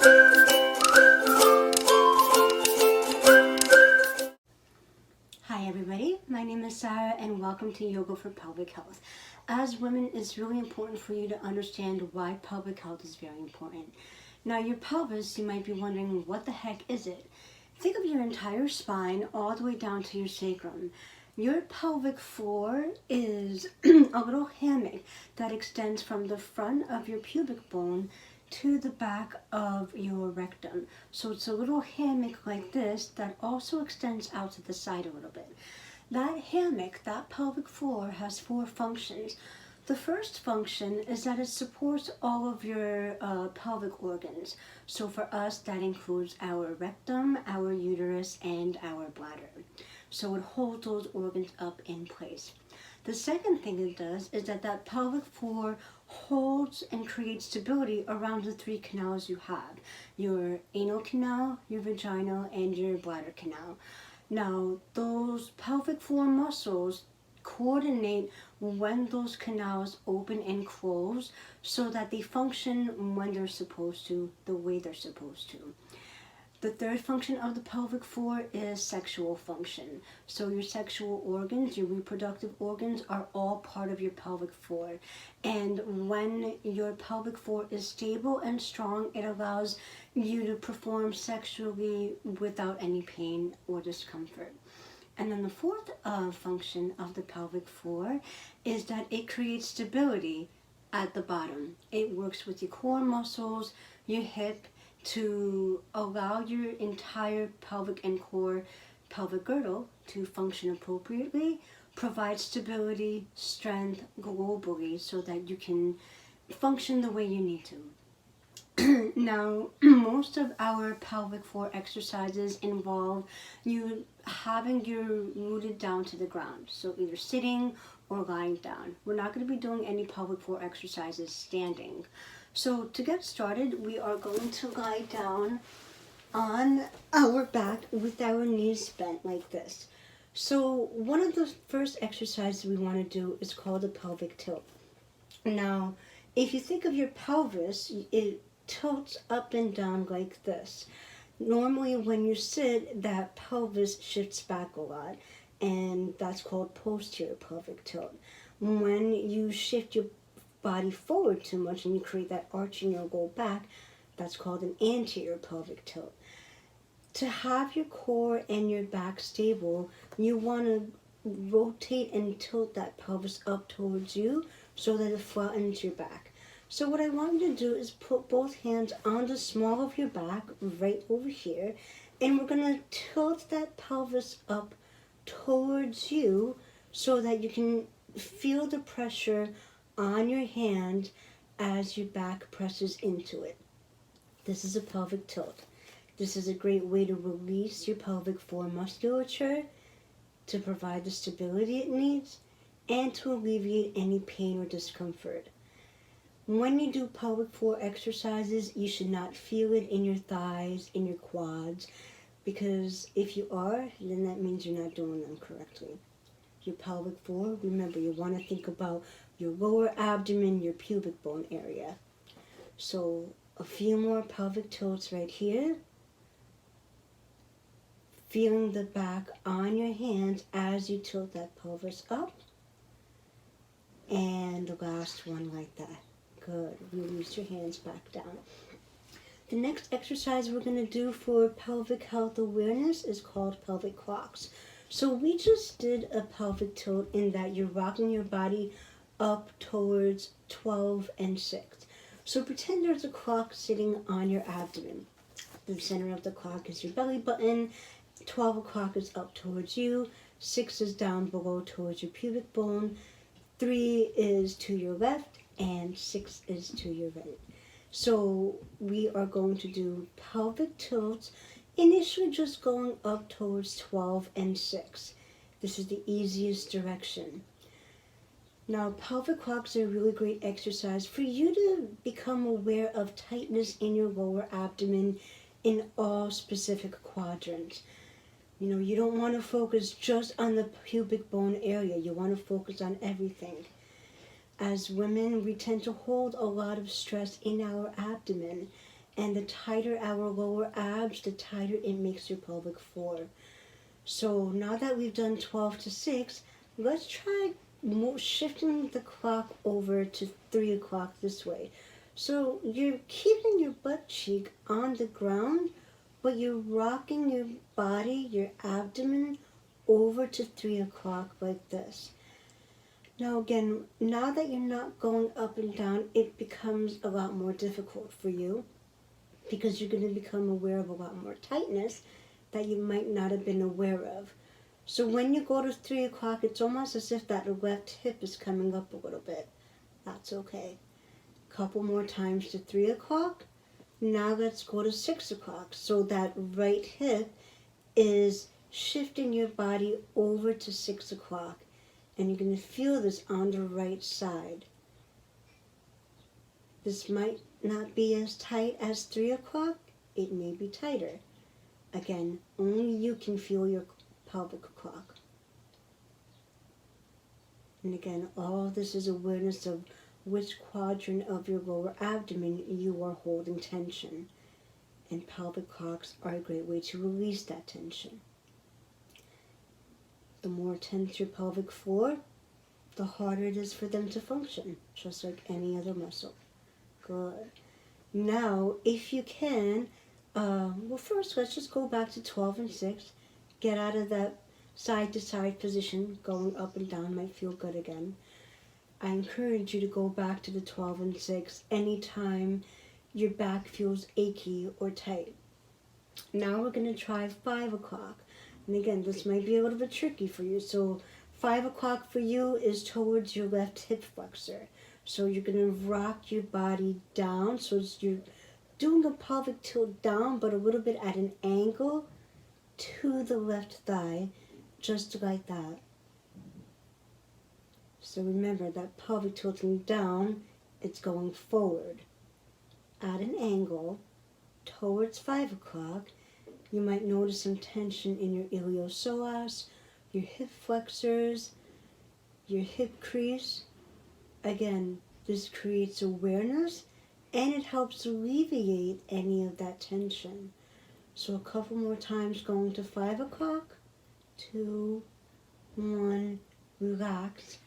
Hi everybody, my name is Sarah and welcome to Yoga for Pelvic Health. As women, it's really important for you to understand why pelvic health is very important. Now your pelvis, you might be wondering, what the heck is it? Think of your entire spine all the way down to your sacrum. Your pelvic floor is a little hammock that extends from the front of your pubic bone to the back of your rectum. So it's a little hammock like this that also extends out to the side a little bit. That hammock, that pelvic floor, has 4 functions. The first function is that it supports all of your pelvic organs. So for us, that includes our rectum, our uterus, and our bladder. So it holds those organs up in place. The second thing it does is that pelvic floor holds and creates stability around the 3 canals you have. Your anal canal, your vaginal, and your bladder canal. Now, those pelvic floor muscles coordinate when those canals open and close so that they function when they're supposed to, the way they're supposed to. The third function of the pelvic floor is sexual function. So your sexual organs, your reproductive organs, are all part of your pelvic floor. And when your pelvic floor is stable and strong, it allows you to perform sexually without any pain or discomfort. And then the fourth function of the pelvic floor is that it creates stability at the bottom. It works with your core muscles, your hip, to allow your entire pelvic and core pelvic girdle to function appropriately, provide stability, strength globally so that you can function the way you need to. Now, most of our pelvic floor exercises involve you having your rooted down to the ground. So either sitting or lying down. We're not going to be doing any pelvic floor exercises standing. So to get started, we are going to lie down on our back with our knees bent like this. So one of the first exercises we want to do is called a pelvic tilt. Now, if you think of your pelvis, it tilts up and down like this. Normally when you sit, that pelvis shifts back a lot, and that's called posterior pelvic tilt. When you shift your body forward too much and you create that arch and you'll go back, that's called an anterior pelvic tilt. To have your core and your back stable, you want to rotate and tilt that pelvis up towards you so that it flattens your back. So what I want you to do is put both hands on the small of your back right over here, and we're going to tilt that pelvis up towards you so that you can feel the pressure on your hand as your back presses into it. This is a pelvic tilt. This is a great way to release your pelvic floor musculature, to provide the stability it needs, and to alleviate any pain or discomfort. When you do pelvic floor exercises, you should not feel it in your thighs, in your quads, because if you are, then that means you're not doing them correctly. Your pelvic floor, remember, you want to think about your lower abdomen, your pubic bone area. So a few more pelvic tilts right here. Feeling the back on your hands as you tilt that pelvis up. And the last one like that. Good. Release your hands back down. The next exercise we're going to do for pelvic health awareness is called pelvic clocks. So we just did a pelvic tilt in that you're rocking your body up towards 12 and 6. So pretend there's a clock sitting on your abdomen. The center of the clock is your belly button. 12 o'clock is up towards you. 6 is down below towards your pubic bone. 3 is to your left, and 6 is to your right. So we are going to do pelvic tilts, initially just going up towards 12 and 6. This is the easiest direction. Now, pelvic clocks are a really great exercise for you to become aware of tightness in your lower abdomen in all specific quadrants. You know, you don't want to focus just on the pubic bone area. You want to focus on everything. As women, we tend to hold a lot of stress in our abdomen, And the tighter our lower abs, the tighter it makes your pelvic floor. So now that we've done 12 to 6, let's try shifting the clock over to 3 o'clock this way. So you're keeping your butt cheek on the ground, but you're rocking your body, your abdomen, over to 3 o'clock like this. Now again, now that you're not going up and down, it becomes a lot more difficult for you because you're going to become aware of a lot more tightness that you might not have been aware of. So when you go to 3 o'clock, it's almost as if that left hip is coming up a little bit. That's okay. Couple more times to 3 o'clock. Now let's go to 6 o'clock. So that right hip is shifting your body over to 6 o'clock. And you're going to feel this on the right side. This might not be as tight as 3 o'clock. It may be tighter. Again, only you can feel your pelvic clock. And again, all of this is awareness of which quadrant of your lower abdomen you are holding tension. And pelvic clocks are a great way to release that tension. The more tense your pelvic floor, the harder it is for them to function, just like any other muscle. Good. Now, if you can, well, first let's just go back to 12 and 6. Get out of that side-to-side position. Going up and down might feel good again. I encourage you to go back to the 12 and 6 anytime your back feels achy or tight. Now we're going to try 5 o'clock. And again, this might be a little bit tricky for you. So 5 o'clock for you is towards your left hip flexor. So you're going to rock your body down. So you're doing a pelvic tilt down, but a little bit at an angle to the left thigh, just like that. So remember that pelvic tilting down, it's going forward at an angle towards 5 o'clock. You might notice some tension in your iliopsoas, your hip flexors, your hip crease. Again, this creates awareness and it helps alleviate any of that tension. So a couple more times going to 5 o'clock. 2, 1, relax.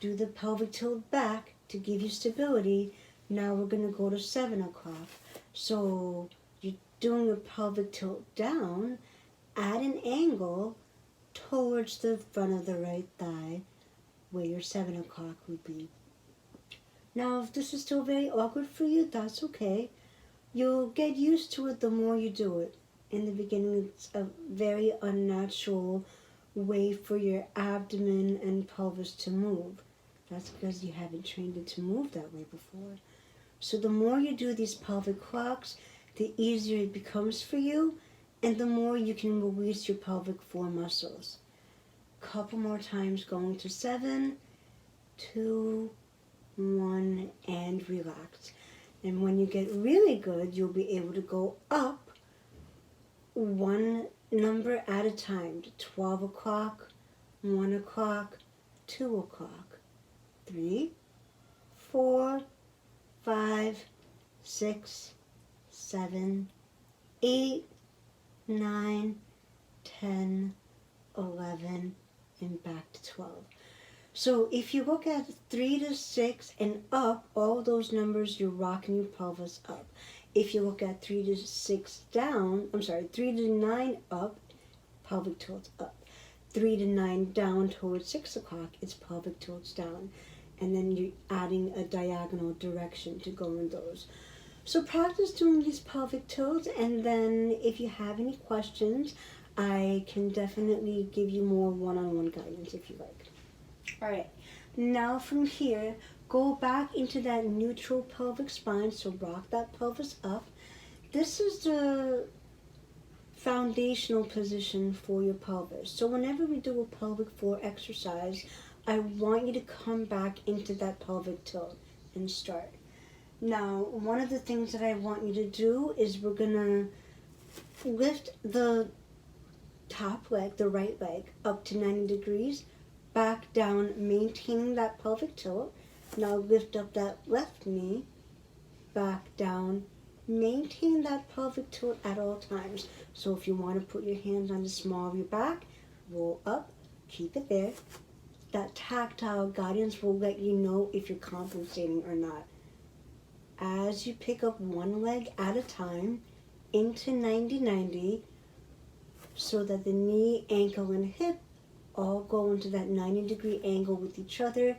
Do the pelvic tilt back to give you stability. Now we're going to go to 7 o'clock. So you're doing a pelvic tilt down at an angle towards the front of the right thigh where your 7 o'clock would be. Now if this is still very awkward for you, that's okay. You'll get used to it the more you do it. In the beginning, it's a very unnatural way for your abdomen and pelvis to move. That's because you haven't trained it to move that way before. So the more you do these pelvic clocks, the easier it becomes for you, and the more you can release your pelvic floor muscles. Couple more times going to 7, 2, 1, and relax. And when you get really good, you'll be able to go up one number at a time to 12 o'clock, 1 o'clock, 2 o'clock, 3, 4, 5, 6, 7, 8, 9, 10, 11, and back to 12. So if you look at 3 to 6 and up, all those numbers, you're rocking your pelvis up. If you look at 3 to 6 down, 3 to 9 up, pelvic tilts up. 3 to 9 down towards 6 o'clock, it's pelvic tilts down. And then you're adding a diagonal direction to go in those. So practice doing these pelvic tilts, and then if you have any questions, I can definitely give you more one-on-one guidance if you like. All right, now from here, go back into that neutral pelvic spine, so rock that pelvis up. This is the foundational position for your pelvis. So whenever we do a pelvic floor exercise, I want you to come back into that pelvic tilt and start. Now, one of the things that I want you to do is we're gonna lift the top leg, the right leg, up to 90 degrees, back down, maintaining that pelvic tilt. Now lift up that left knee, back down, Maintain that pelvic tilt at all times. So if you want to put your hands on the small of your back, roll up, keep it there. That tactile guidance will let you know if you're compensating or not. As you pick up one leg at a time into 90-90, so that the knee, ankle, and hip all go into that 90-degree angle with each other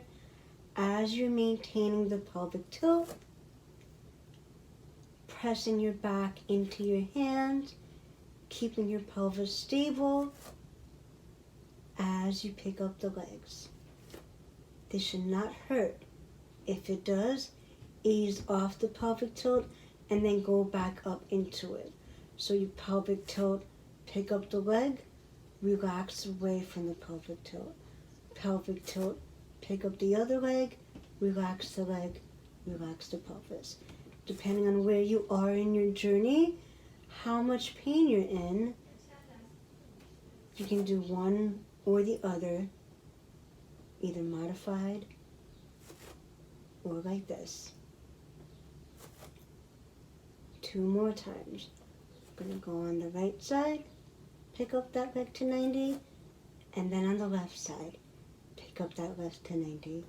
as you're maintaining the pelvic tilt, pressing your back into your hands, keeping your pelvis stable as you pick up the legs. This should not hurt. If it does, ease off the pelvic tilt and then go back up into it. So you pelvic tilt, pick up the leg, relax away from the pelvic tilt. Pelvic tilt, pick up the other leg, relax the leg, relax the pelvis. Depending on where you are in your journey, how much pain you're in, you can do one or the other, either modified or like this. 2 more times. I'm going to go on the right side, pick up that leg to 90, and then on the left side, pick up that leg to 90,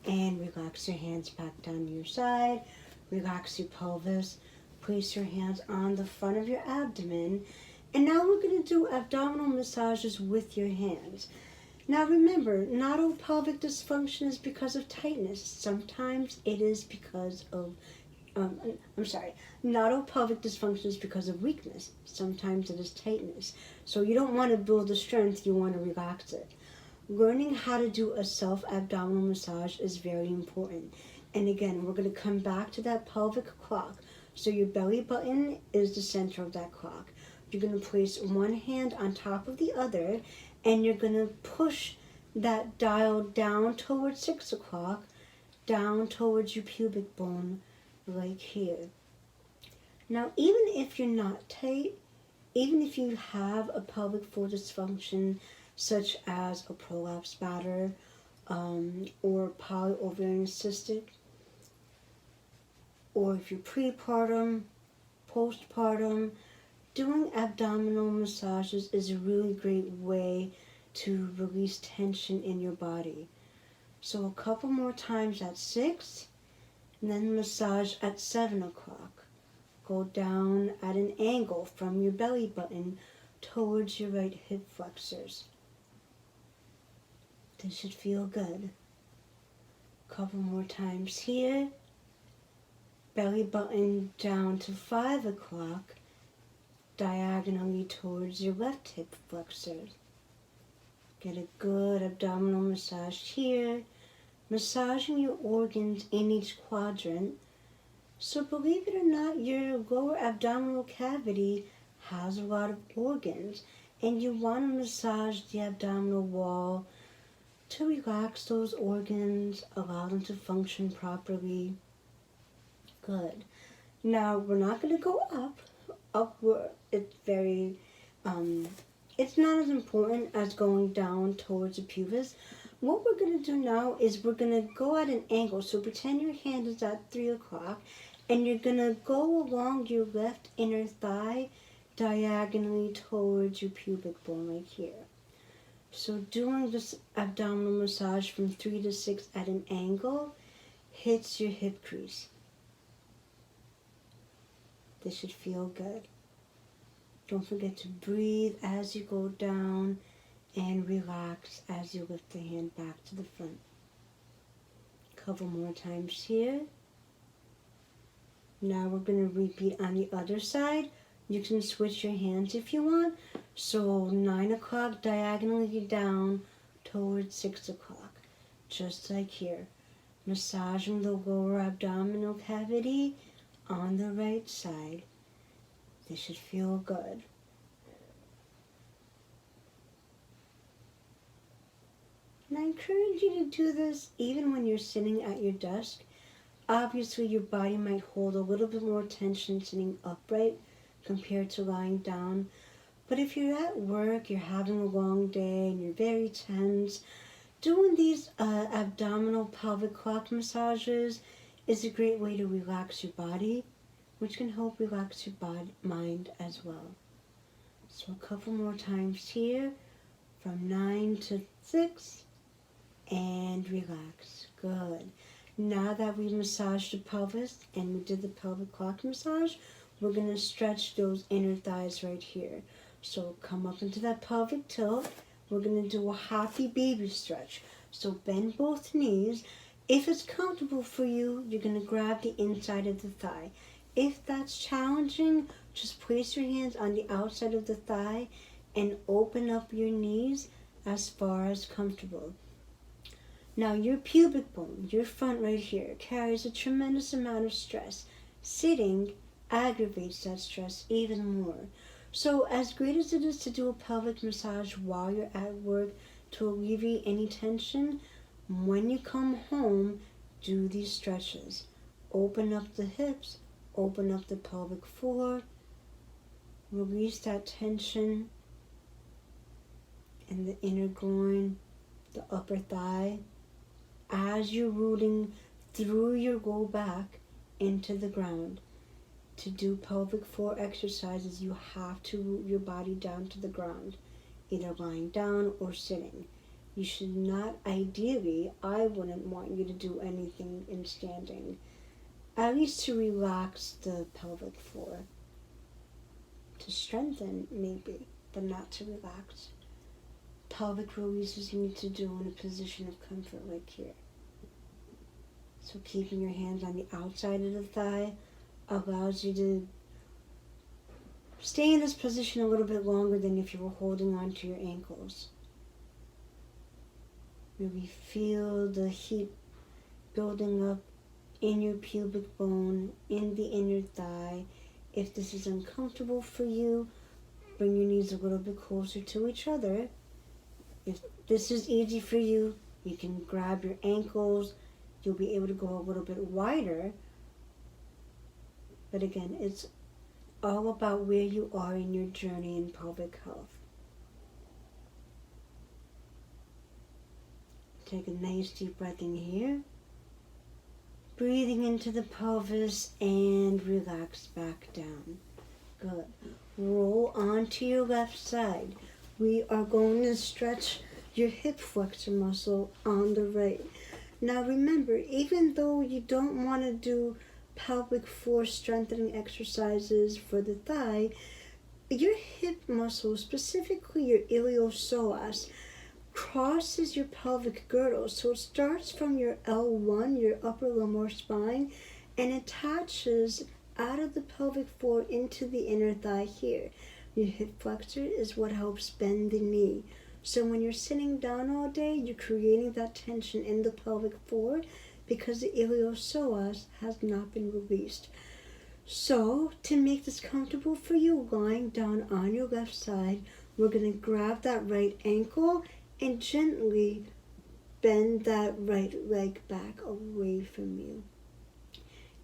and relax your hands back down to your side, relax your pelvis, place your hands on the front of your abdomen, and now we're going to do abdominal massages with your hands. Now remember, not all pelvic dysfunction is because of tightness. Sometimes it is because of not all pelvic dysfunction is because of weakness. Sometimes it is tightness. So you don't want to build the strength, you want to relax it. Learning how to do a self-abdominal massage is very important. And again, we're going to come back to that pelvic clock. So your belly button is the center of that clock. You're going to place one hand on top of the other, and you're going to push that dial down towards 6 o'clock, down towards your pubic bone, like here. Now, even if you're not tight, even if you have a pelvic floor dysfunction, such as a prolapse bladder or polyovarian cystic, or if you're prepartum, postpartum, doing abdominal massages is a really great way to release tension in your body. So a couple more times at 6, and then massage at 7 o'clock. Go down at an angle from your belly button towards your right hip flexors. This should feel good. Couple more times here. Belly button down to 5 o'clock, diagonally towards your left hip flexors. Get a good abdominal massage here, massaging your organs in each quadrant. So believe it or not, your lower abdominal cavity has a lot of organs, and you want to massage the abdominal wall to relax those organs, allow them to function properly. Good. Now we're not going to go upward. It's very, it's not as important as going down towards the pubis. What we're going to do now is we're going to go at an angle. So pretend your hand is at 3 o'clock, and you're going to go along your left inner thigh diagonally towards your pubic bone right here. So doing this abdominal massage from 3 to 6 at an angle hits your hip crease. This should feel good. Don't forget to breathe as you go down and relax as you lift the hand back to the front. Couple more times here. Now we're going to repeat on the other side. You can switch your hands if you want. So 9 o'clock diagonally down towards 6 o'clock. Just like here. Massaging the lower abdominal cavity on the right side. This should feel good. And I encourage you to do this even when you're sitting at your desk. Obviously, your body might hold a little bit more tension sitting upright compared to lying down. But if you're at work, you're having a long day, and you're very tense, doing these abdominal pelvic clock massages is a great way to relax your body, which can help relax your body, mind as well. So a couple more times here, from 9 to 6, and relax. Good. Now that we massaged the pelvis and we did the pelvic clock massage, we're going to stretch those inner thighs right here. So come up into that pelvic tilt. We're going to do a happy baby stretch. So bend both knees. If it's comfortable for you, you're going to grab the inside of the thigh. If that's challenging, just place your hands on the outside of the thigh and open up your knees as far as comfortable. Now your pubic bone, your front right here, carries a tremendous amount of stress. Sitting aggravates that stress even more. So as great as it is to do a pelvic massage while you're at work to alleviate any tension, when you come home, do these stretches. Open up the hips, open up the pelvic floor, release that tension in the inner groin, the upper thigh, as you're rooting through your low back into the ground. To do pelvic floor exercises, you have to root your body down to the ground, either lying down or sitting. You should not, ideally, I wouldn't want you to do anything in standing, at least to relax the pelvic floor. To strengthen, maybe, but not to relax. Pelvic releases you need to do in a position of comfort like here. So keeping your hands on the outside of the thigh allows you to stay in this position a little bit longer than if you were holding on to your ankles. Really feel the heat building up in your pubic bone, in the inner thigh. If this is uncomfortable for you, bring your knees a little bit closer to each other. If this is easy for you, you can grab your ankles. You'll be able to go a little bit wider. But again, it's all about where you are in your journey in pelvic health. Take a nice deep breath in here. Breathing into the pelvis and relax back down. Good. Roll onto your left side. We are going to stretch your hip flexor muscle on the right. Now remember, even though you don't want to do pelvic floor strengthening exercises for the thigh, your hip muscle, specifically your iliopsoas, crosses your pelvic girdle. So it starts from your L1, your upper lumbar spine, and attaches out of the pelvic floor into the inner thigh here. Your hip flexor is what helps bend the knee. So when you're sitting down all day, you're creating that tension in the pelvic floor because the iliopsoas has not been released. So to make this comfortable for you, lying down on your left side, we're going to grab that right ankle and gently bend that right leg back away from you.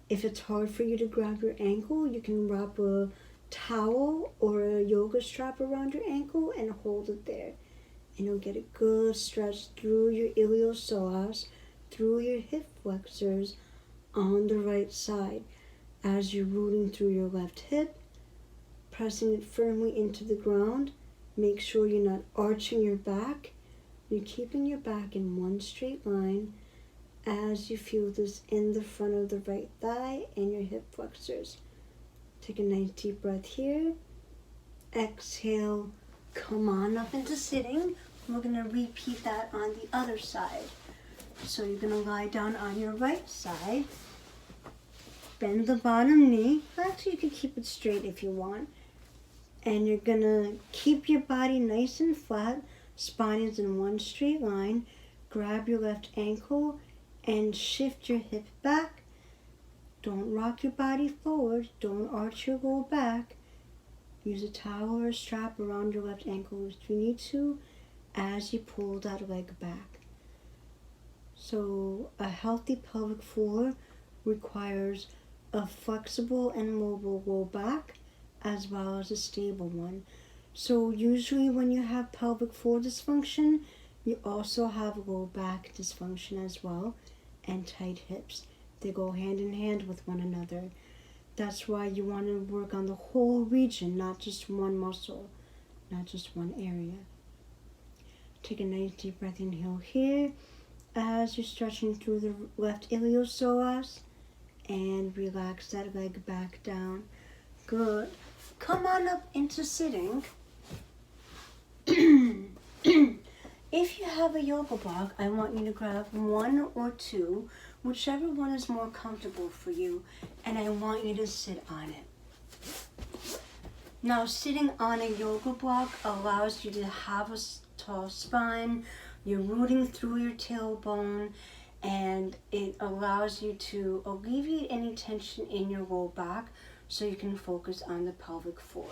If it's hard for you to grab your ankle, you can wrap a towel or a yoga strap around your ankle and hold it there. And you'll get a good stretch through your iliopsoas, through your hip flexors on the right side. As you're rooting through your left hip, pressing it firmly into the ground. Make sure you're not arching your back. You're keeping your back in one straight line as you feel this in the front of the right thigh and your hip flexors. Take a nice deep breath here. Exhale, come on up into sitting. We're going to repeat that on the other side. So you're going to lie down on your right side. Bend the bottom knee. Actually, you can keep it straight if you want. And you're going to keep your body nice and flat. Spine is in one straight line. Grab your left ankle and shift your hip back. Don't rock your body forward. Don't arch your low back. Use a towel or a strap around your left ankle if you need to as you pull that leg back. So a healthy pelvic floor requires a flexible and mobile low back as well as a stable one. So usually when you have pelvic floor dysfunction, you also have low back dysfunction as well and tight hips. They go hand in hand with one another. That's why you want to work on the whole region, not just one muscle, not just one area. Take a nice deep breath, inhale here as you're stretching through the left iliopsoas, and relax that leg back down. Good. Come on up into sitting. If you have a yoga block, I want you to grab one or two, whichever one is more comfortable for you, and I want you to sit on it. Now, sitting on a yoga block allows you to have a tall spine. You're rooting through your tailbone, and it allows you to alleviate any tension in your low back so you can focus on the pelvic floor.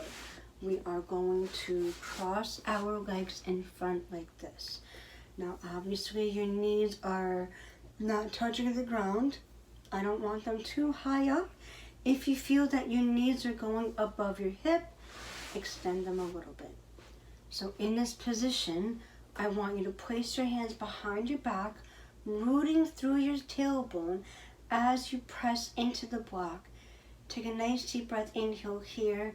We are going to cross our legs in front like this. Now, obviously, your knees are not touching the ground. I don't want them too high up. If you feel that your knees are going above your hip, extend them a little bit. So in this position, I want you to place your hands behind your back, rooting through your tailbone as you press into the block. Take a nice deep breath, inhale here,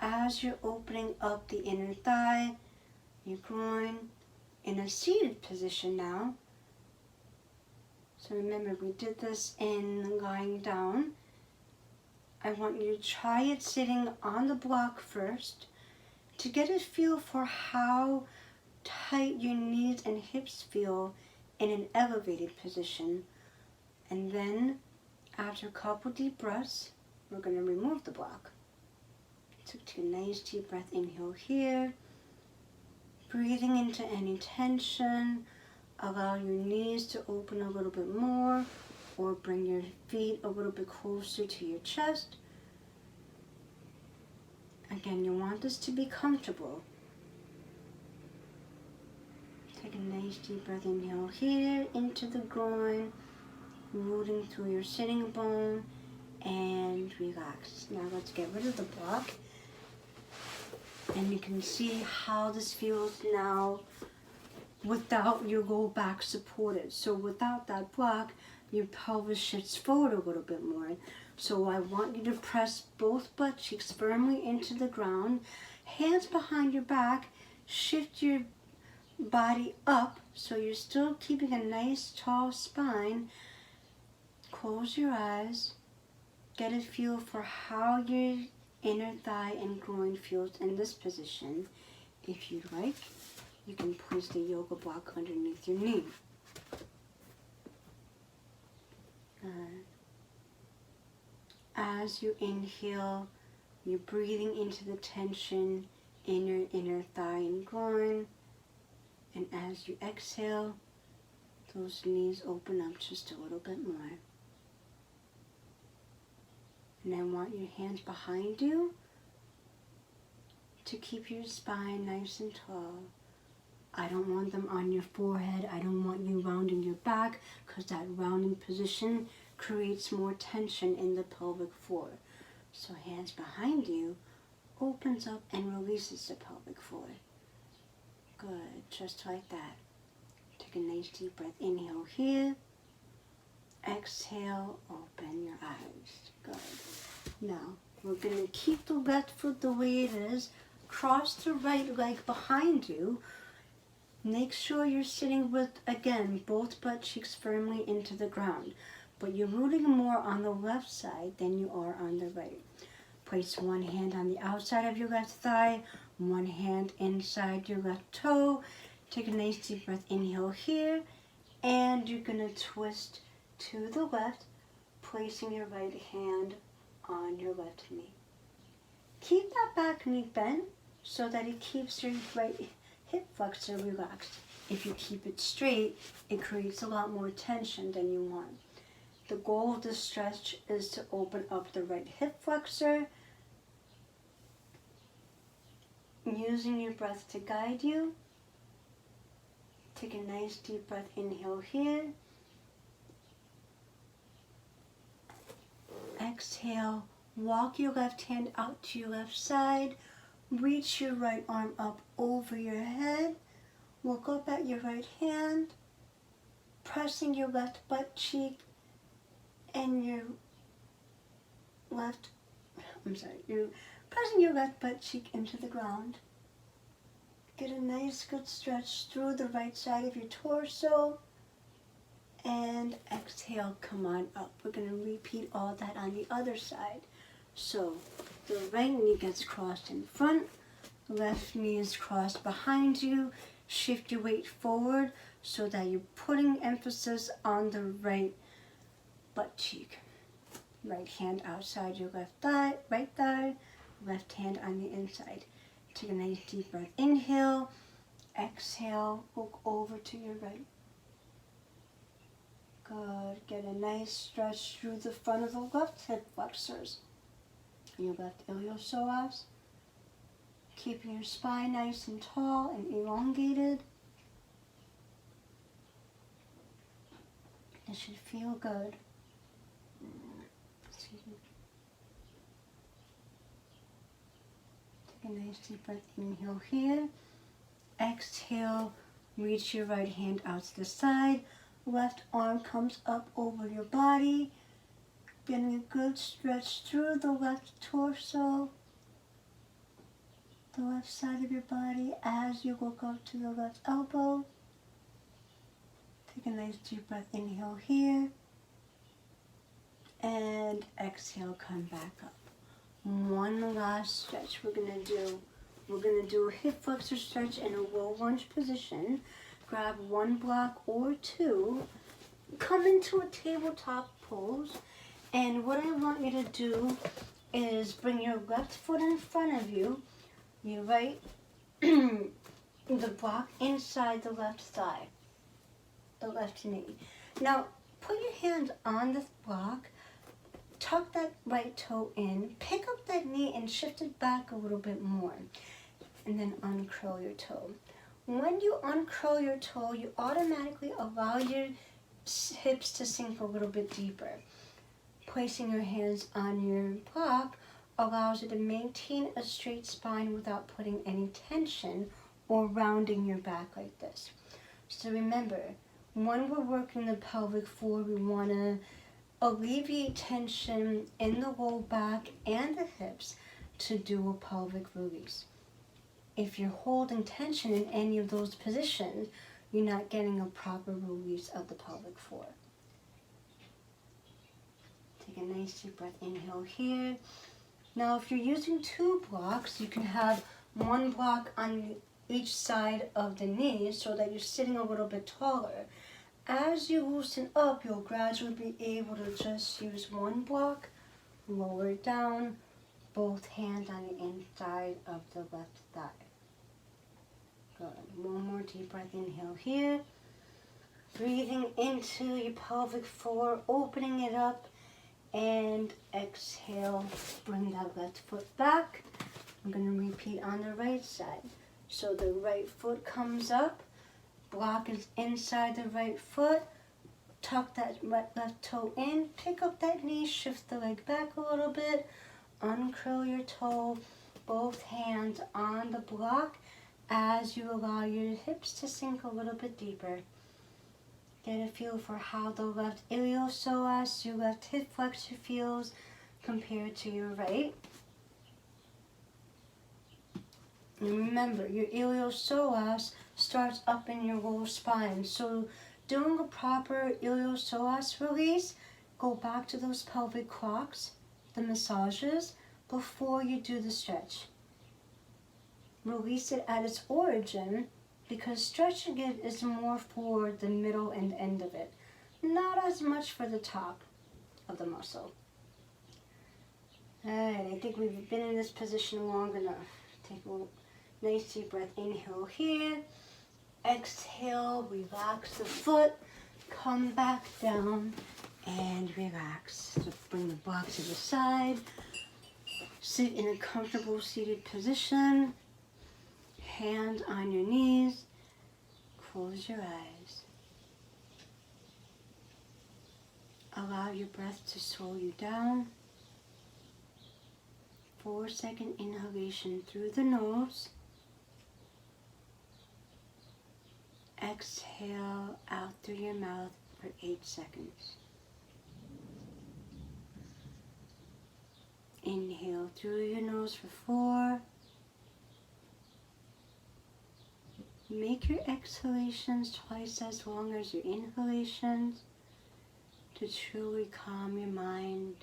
as you're opening up the inner thigh, your groin, in a seated position now. So remember, we did this in lying down. I want you to try it sitting on the block first to get a feel for how tight your knees and hips feel in an elevated position. And then, after a couple deep breaths, we're going to remove the block. Take a nice deep breath, inhale here. Breathing into any tension. Allow your knees to open a little bit more, or bring your feet a little bit closer to your chest. Again, you want this to be comfortable. Take a nice deep breath, inhale here into the groin, rooting through your sitting bone, and relax. Now let's get rid of the block. And you can see how this feels now without your low back supported. So without that block, your pelvis shifts forward a little bit more. So I want you to press both butt cheeks firmly into the ground, hands behind your back, shift your body up so you're still keeping a nice tall spine. Close your eyes, get a feel for how your inner thigh and groin feels in this position. If you'd like, you can place the yoga block underneath your knee. As you inhale, you're breathing into the tension in your inner thigh and groin. And as you exhale, those knees open up just a little bit more. And I want your hands behind you to keep your spine nice and tall. I don't want them on your forehead. I don't want you rounding your back, because that rounding position creates more tension in the pelvic floor. So hands behind you opens up and releases the pelvic floor. Good, just like that. Take a nice deep breath. Inhale here. Exhale, open your eyes. Good. Now, we're going to keep the left foot the way it is. Cross the right leg behind you. Make sure you're sitting with, again, both butt cheeks firmly into the ground. But you're rooting more on the left side than you are on the right. Place one hand on the outside of your left thigh, one hand inside your left toe. Take a nice deep breath, inhale here, and you're going to twist to the left, placing your right hand on your left knee. Keep that back knee bent so that it keeps your right hip flexor relaxed. If you keep it straight, it creates a lot more tension than you want. The goal of this stretch is to open up the right hip flexor, using your breath to guide you. Take a nice deep breath, inhale here. Exhale, walk your left hand out to your left side. Reach your right arm up over your head. Look up at your right hand, pressing your left butt cheek and your left you're pressing your left butt cheek into the ground. Get a nice good stretch through the right side of your torso. And exhale, come on up. We're going to repeat all that on the other side. So the right knee gets crossed in front, left knee is crossed behind you. Shift your weight forward so that you're putting emphasis on the right butt cheek. Right hand outside your left thigh, right thigh, left hand on the inside. Take a nice deep breath. Inhale, exhale, look over to your right. Good. Get a nice stretch through the front of the left hip flexors. Your left iliopsoas. Keeping your spine nice and tall and elongated. It should feel good. Excuse me. Take a nice deep breath. Inhale here. Exhale. Reach your right hand out to the side. Left arm comes up over your body. Getting a good stretch through the left torso. The left side of your body as you look up to the left elbow. Take a nice deep breath. Inhale here. And exhale, come back up. One last stretch we're going to do a hip flexor stretch in a low lunge position. Grab one block or two. Come into a tabletop pose. And what I want you to do is bring your left foot in front of you. Your right, the block inside the left thigh, the left knee. Now, put your hand on the block, tuck that right toe in, pick up that knee and shift it back a little bit more, and then uncurl your toe. When you uncurl your toe, you automatically allow your hips to sink a little bit deeper. Placing your hands on your block allows you to maintain a straight spine without putting any tension or rounding your back like this. So remember, when we're working the pelvic floor, we want to alleviate tension in the low back and the hips to do a pelvic release. If you're holding tension in any of those positions, you're not getting a proper release of the pelvic floor. Take a nice deep breath. Inhale here. Now, if you're using two blocks, you can have one block on each side of the knee so that you're sitting a little bit taller. As you loosen up, you'll gradually be able to just use one block, lower it down, both hands on the inside of the left thigh. Good. One more deep breath. Inhale here. Breathing into your pelvic floor, opening it up. And exhale, bring that left foot back. I'm going to repeat on the right side. So the right foot comes up, block is inside the right foot, tuck that left toe in, pick up that knee, shift the leg back a little bit, uncurl your toe, both hands on the block as you allow your hips to sink a little bit deeper. Get a feel for how the left iliopsoas, your left hip flexor feels compared to your right. And remember, your iliopsoas starts up in your lower spine. So doing a proper iliopsoas release, go back to those pelvic clocks, the massages, before you do the stretch. Release it at its origin, because stretching it is more for the middle and end of it, not as much for the top of the muscle. Alright, I think we've been in this position long enough. Take a nice deep breath. Inhale here. Exhale, relax the foot. Come back down and relax. So bring the block to the side. Sit in a comfortable seated position. Hand on your knees. Close your eyes. Allow your breath to slow you down. 4-second inhalation through the nose. Exhale out through your mouth for 8 seconds. Inhale through your nose for 4. Make your exhalations twice as long as your inhalations to truly calm your mind,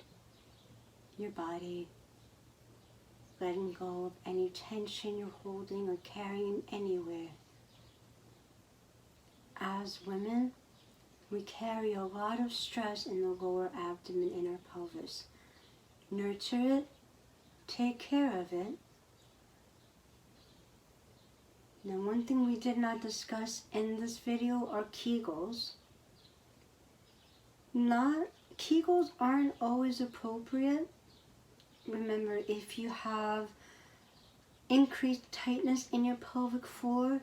your body, letting go of any tension you're holding or carrying anywhere. As women, we carry a lot of stress in the lower abdomen in our pelvis. Nurture it, take care of it. Now, one thing we did not discuss in this video are Kegels. Kegels aren't always appropriate. Remember, if you have increased tightness in your pelvic floor,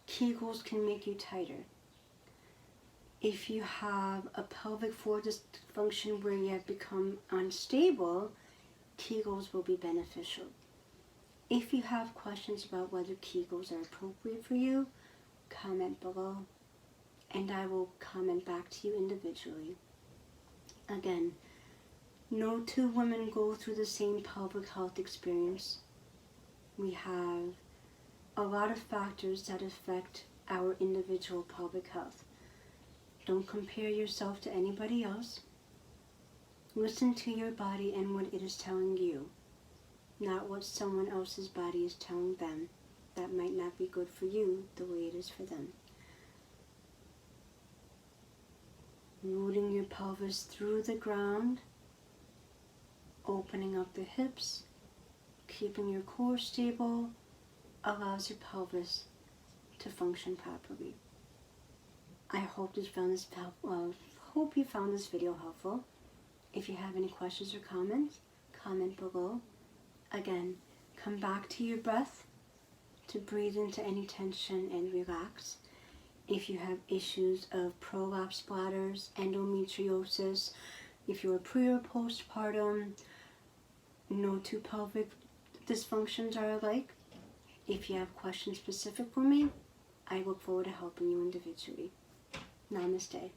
Kegels can make you tighter. If you have a pelvic floor dysfunction where you have become unstable, Kegels will be beneficial. If you have questions about whether Kegels are appropriate for you, comment below and I will comment back to you individually. Again, no two women go through the same pelvic health experience. We have a lot of factors that affect our individual pelvic health. Don't compare yourself to anybody else. Listen to your body and what it is telling you, not what someone else's body is telling them. That might not be good for you the way it is for them. Rooting your pelvis through the ground, opening up the hips, keeping your core stable, allows your pelvis to function properly. I hope you found this video helpful. If you have any questions or comments, comment below. Again, come back to your breath to breathe into any tension and relax. If you have issues of prolapse bladders, endometriosis, if you're pre or postpartum, no two pelvic dysfunctions are alike. If you have questions specific for me, I look forward to helping you individually. Namaste.